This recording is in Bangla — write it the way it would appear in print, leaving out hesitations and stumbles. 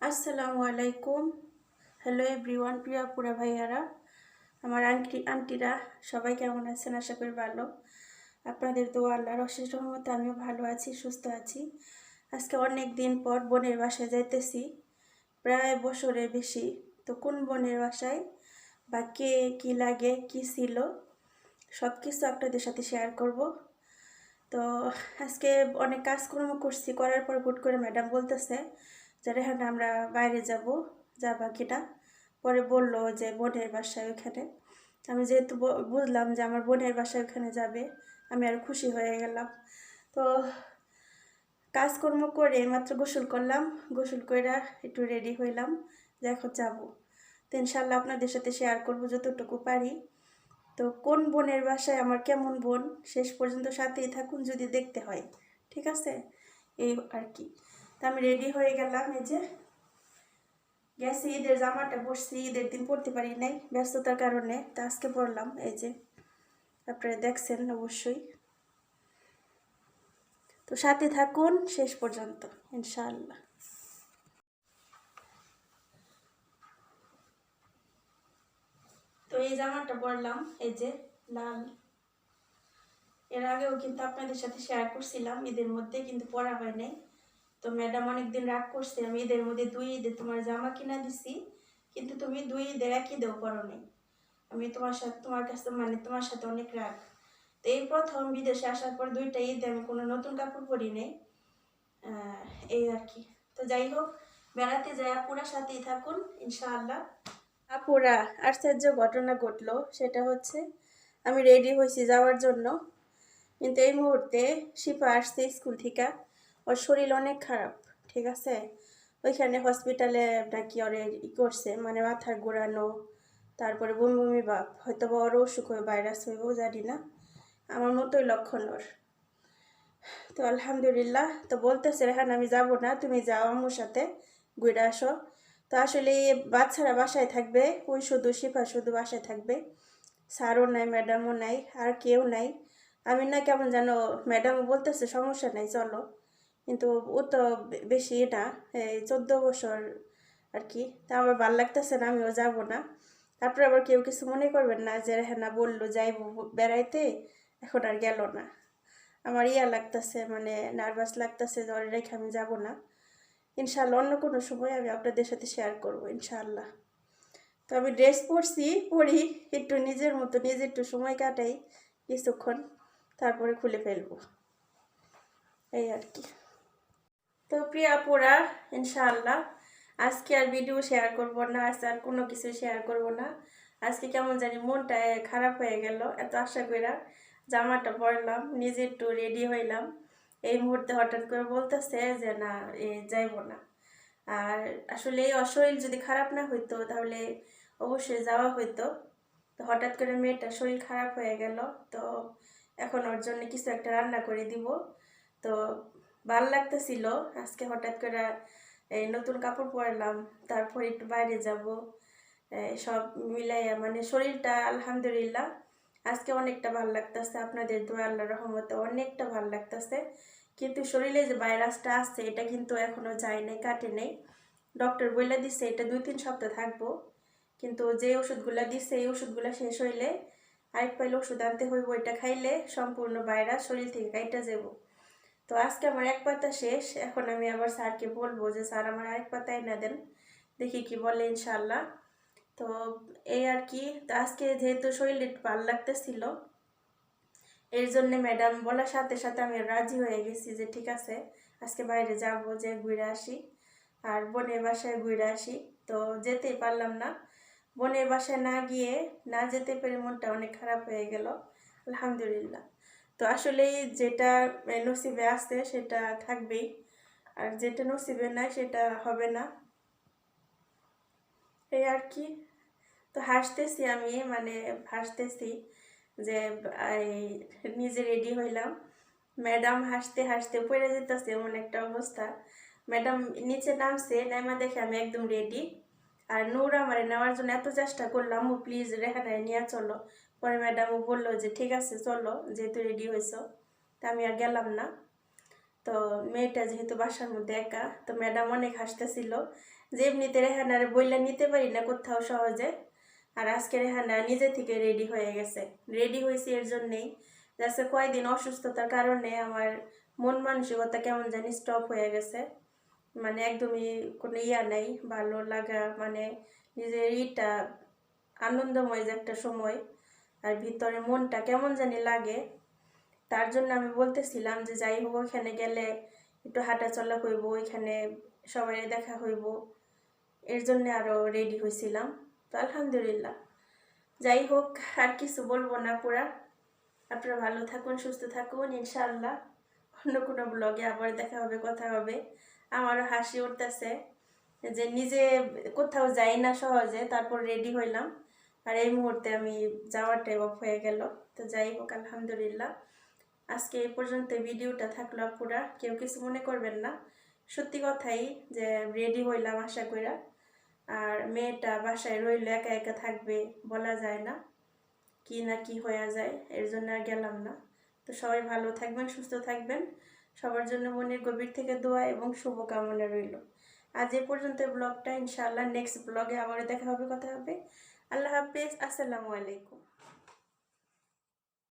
আসসালামু আলাইকুম। হ্যালো এভরিওয়ান, প্রিয় আপুরা ভাইয়ারা, আমার আন্টিরা সবাই কেমন আছেন? আশা করি ভালো। আপনাদের দোয়া, আল্লাহর অশেষ রহমতে আমিও ভালো আছি, সুস্থ আছি। আজকে অনেক দিন পর বোনের বাসায় যাইতেছি, প্রায় বছরের বেশি। তো কোন বোনের বাসায় বা কে কী লাগে, কী ছিল, সব কিছু আপনাদের সাথে শেয়ার করব। তো আজকে অনেক কাজকর্ম করছি, করার পর হুট করে ম্যাডাম বলতেছে যে রেহান আমরা বাইরে যাব, যা বাকিটা পরে বললো যে বোনের বাসায় ওখানে। আমি যেহেতু বুঝলাম যে আমার বোনের বাসায় ওখানে যাবে, আমি আর খুশি হয়ে গেলাম। তো কাজকর্ম করে মাত্র গোসল করলাম, গোসল করে একটু রেডি হইলাম যে এখন যাবো। তো ইনশাল্লাহ আপনাদের সাথে শেয়ার করবো যতটুকু পারি। তো কোন বোনের বাসায় আমার কেমন বোন, শেষ পর্যন্ত সাথেই থাকুন যদি দেখতে হয়, ঠিক আছে? এই আর কি। তা আমি রেডি হয়ে গেলাম, এই যে গেছি, ঈদের জামাটা পরছি, ঈদের দিন পরতে পারি নাই ব্যস্ততার কারণে, তা আজকে পরলাম। এই যে আপনারা দেখছেন অবশ্যই। তো সাথে থাকুন শেষ পর্যন্ত ইনশাআল্লাহ। তো এই জামাটা পরলাম, এই যে লাল। এর আগেও কিন্তু আপনাদের সাথে শেয়ার করছিলাম ঈদের মধ্যে, কিন্তু পরা হয় নাই। তো ম্যাডাম অনেকদিন রাগ করছে, আমি ঈদের মধ্যে 2 ঈদে তোমার জামা কিনা দিছি, কিন্তু তুমি 2 ঈদের এক ঈদেও পরো নাই। আমি তোমার কাছে তোমার সাথে অনেক রাগ। তো এই প্রথম বিদেশে আসার পর 2টা ঈদে আমি কোনো নতুন কাপড় পরি নাই, এই আর কি। তো যাই হোক, বেড়াতে যাই, আপুরা সাথেই থাকুন ইনশাআল্লাহ। আপুরা, আশ্চর্য ঘটনা ঘটলো, সেটা হচ্ছে আমি রেডি হয়েছি যাওয়ার জন্য, কিন্তু এই মুহূর্তে শিফা আসছে স্কুল থেকে। ওর শরীর অনেক খারাপ, ঠিক আছে? ওইখানে হসপিটালে নাকি ওরে করছে, মানে মাথার ঘোরানো, তারপরে বমি বমি ভাব, হয়তো বা ওর অসুখ হয়ে ভাইরাস হইবও, জানি না। আমার মতোই লক্ষণ ওর। তো আলহামদুলিল্লাহ, তো বলতেছে রেহান আমি যাব না, তুমি যাও আম্মুর সাথে ঘুরে আসো। তো আসলে বাচ্চারা বাসায় থাকবে, ওই শুধু শিফা শুধু বাসায় থাকবে, স্যারও নাই, ম্যাডামও নাই, আর কেউ নাই। আমি না কেমন যেন, ম্যাডামও বলতেছে সমস্যা নাই চলো, কিন্তু ও তো বেশি না, এই 14 বছর আর কি। তা আমার ভাল লাগতেছে না, আমিও যাব না। তারপরে আবার কেউ কিছু মনে করবেন না যে হ্যাঁ না বললো যাইব বেড়াইতে, এখন আর গেল না। আমার ইয়া লাগতেছে, মানে নার্ভাস লাগতেছে, জ্বরে রেখে আমি যাব না। ইনশাল্লাহ অন্য কোনো সময় আমি আপনাদের সাথে শেয়ার করব ইনশাল্লাহ। তো আমি ড্রেস পরি একটু নিজের মতো, নিজে একটু সময় কাটাই কিছুক্ষণ, তারপরে খুলে ফেলবো, এই আর কি। তো প্রিয় আপুরা, ইনশাআল্লাহ আজকে আর ভিডিও শেয়ার করব না, আজকে আর কোনো কিছু শেয়ার করব না। আজকে কেমন জানি মনটা খারাপ হয়ে গেল, এত আশা কইরা জামাটা পরলাম, নিজে একটু রেডি হইলাম, এই মুহূর্তে হঠাৎ করে বলতেছে যে না যাইব না। আর আসলে এই অশরীর যদি খারাপ না হইতো তাহলে অবশ্যই যাওয়া হইতো। তো হঠাৎ করে মেয়েটার শরীর খারাপ হয়ে গেল, তো এখন ওর জন্য কিছু একটা রান্না করে দিব। তো ভাল লাগতেছিল আজকে হঠাৎ করে, এই নতুন কাপড় পরলাম, তারপর একটু বাইরে যাব, সব মিলাইয়া মানে শরীরটা আলহামদুলিল্লাহ আজকে অনেকটা ভাল লাগতেছে, আপনাদের দোয়া আল্লাহর রহমতে অনেকটা ভাল লাগতেছে। কিন্তু শরীরে যে ভাইরাসটা আসছে এটা কিন্তু এখনো যায় নাই, কাটে নেই। ডক্টর বলে দিচ্ছে এটা 2-3 সপ্তাহ থাকবো, কিন্তু যে ওষুধগুলো দিচ্ছে এই ওষুধগুলো শেষ হইলে আরেক পাইলে ওষুধ আনতে হইব, এটা খাইলে সম্পূর্ণ ভাইরাস শরীর থেকে কাইটা যাব। তো আজকে আমার এক পাতা শেষ, এখন আমি আবার স্যারকে বলবো যে স্যার আমার আরেক পাতা এনে দেন, দেখি কি বলে ইনশাল্লাহ। তো এই আর কি। তো আজকে যেহেতু শরীর একটু ভালো লাগতেছিল, এর জন্য ম্যাডাম বলার সাথে সাথে আমি রাজি হয়ে গেছি যে ঠিক আছে আজকে বাইরে যাব, যে ঘুরে আসি, আর বোনের বাসায় ঘুরে আসি। তো যেতেই পারলাম না, বোনের বাসায় না গিয়ে, না যেতে পেরে মনটা অনেক খারাপ হয়ে গেল। আলহামদুলিল্লাহ। তো আসলে যেটা নসিবে আছে সেটা থাকবেই, আর যেটা নসিবে নাই সেটা হবে না, এই আর কি। তো হাসতেছি আমি, মানে হাসতেছি যে এই নিজে রেডি হইলাম, ম্যাডাম হাসতে হাসতে পড়ে যেতেছে, এমন একটা অবস্থা। ম্যাডাম নিচে নামছে, নামা দেখে আমি একদম রেডি। আর নূর আমার নেওয়ার জন্য এত চেষ্টা করলাম, ও প্লিজ রেহানায় নিয়ে চলো। পরে ম্যাডামও বললো যে ঠিক আছে চলো, যেহেতু রেডি হয়েছো। তা আমি আর গেলাম না। তো মেয়েটা যেহেতু বাসার মধ্যে একা, তো ম্যাডাম অনেক হাসতেছিল যে এমনিতে রেহানারে বইলা নিতে পারি না কোথাও সহজে, আর আজকে রেহানা নিজে থেকে রেডি হয়ে গেছে। রেডি হয়েছি এর জন্যেই যাচ্ছে কয়েকদিন অসুস্থতার কারণে আমার মন মানসিকতা কেমন জানি স্টপ হয়ে গেছে, মানে একদমই কোনো ইয়া নেই ভালো লাগা, মানে নিজের আনন্দময় যে একটা সময় আর ভিতরে মনটা কেমন জানি লাগে। তার জন্য আমি বলতেছিলাম যে যাই হোক ওইখানে গেলে একটু হাঁটা চলা হইব, ওইখানে সবাই দেখা হইব, এর জন্য আরও রেডি হয়েছিলাম। তো আলহামদুলিল্লাহ, যাই হোক আর কিছু বলবো না পুরা। আপনারা ভালো থাকুন, সুস্থ থাকুন, ইনশাআল্লাহ অন্য কোনো ব্লগে আবার দেখা হবে, কথা হবে। আমারও হাসি উঠতেছে যে নিজে কোথাও যাই না সহজে, তারপর রেডি হইলাম আর এই মুহূর্তে আমি যাওয়াটাই অফ হয়ে গেল। তো যাই হোক আলহামদুলিল্লাহ, আজকে এই পর্যন্ত ভিডিওটা থাকলো। পুরা কেউ কিছু মনে করবেন না, সত্যি কথাই যে রেডি হইলাম আশা কইরা, আর মেয়েটা বাসায় রইলে একা একা থাকবে, বলা যায় না কি না কি হয়ে যায়, এর জন্য আর গেলাম না। তো সবাই ভালো থাকবেন, সুস্থ থাকবেন, সবার জন্য মনের গভীর থেকে দোয়া এবং শুভকামনা রইল। আজ এ পর্যন্ত ব্লগটা, ইনশাআল্লাহ নেক্সট ব্লগে আবার দেখা হবে, কথা হবে। আল্লাহ হাফেজ, আসসালামু আলাইকুম।